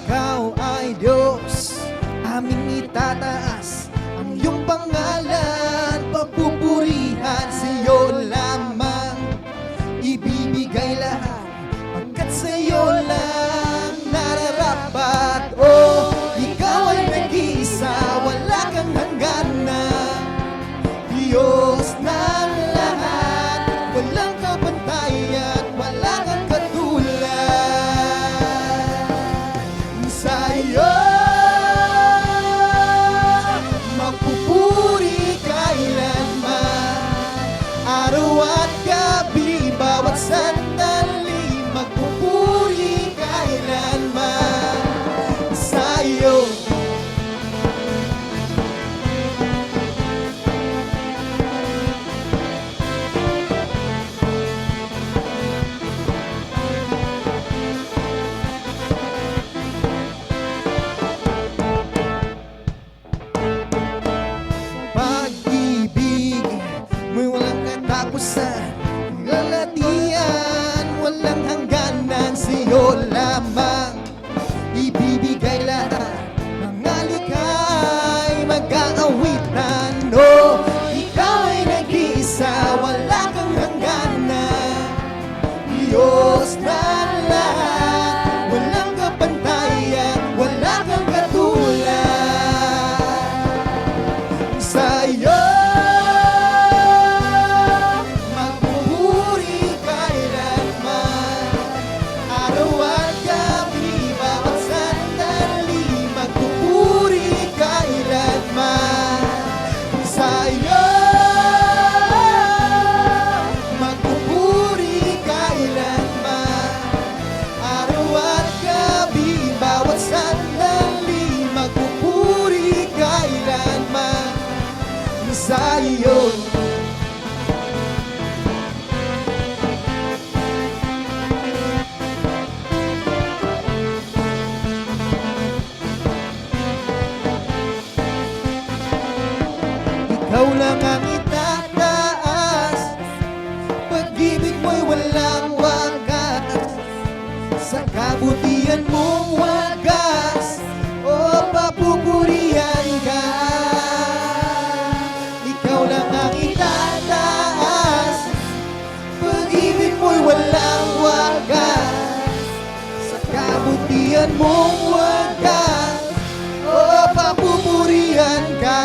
Ikaw ay Diyos, aming itataas ang iyong pangalan, papupurihan sa'yo lamang, ibibigay lahat pagkat sa'yo lang nararapat. Oh, ikaw ay nag-iisa, wala kang hangganan, Diyos ng lahat, walang kapantayan, wala kang katulad. Sa'yo magpupuri kailanman, araw at gabi, bawat sandali, magpupuri kailanman. Sa'yo pag-ibig mo'y walang katapusan, lalatian, walang hangganan, sa'yo lamang ibibigay lahat, mga likay mag-aawitan. Oh, ikaw ay nag-iisa, wala kang hangganan, Diyos ng lahat, walang kapantayan, wala kang katulad. Sa'yo magpupuri kailanman, araw at gabi, bawat sandali, magpupuri kailanman. Sa'yo magpupuri kailanman, araw at gabi, bawat sandali, magpupuri kailanman. Sa'yo ikaw lang ang itataas, pag-ibig mo'y walang wagas, sa kabutihan mong wagas, o papupurihan ka. Ikaw lang ang itataas, pag-ibig mo'y walang wagas, sa kabutihan mong wagas, o papupurihan ka.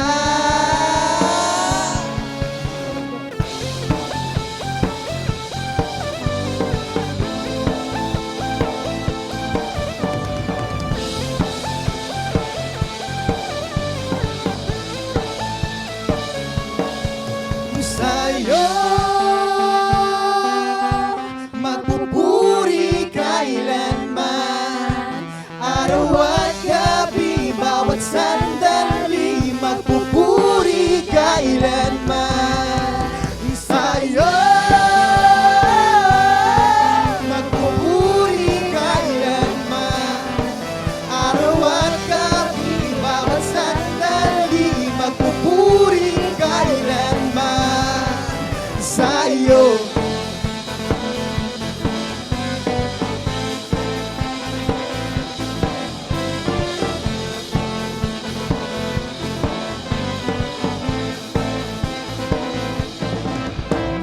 Sa'yo magpupuri kailanman, araw at gabi, bawat sandali, magpupuri kailanman. Sa'yo magpupuri kailanman, araw at gabi, bawat sandali, magpupuri kailanman. Sa'yo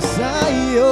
sa'yo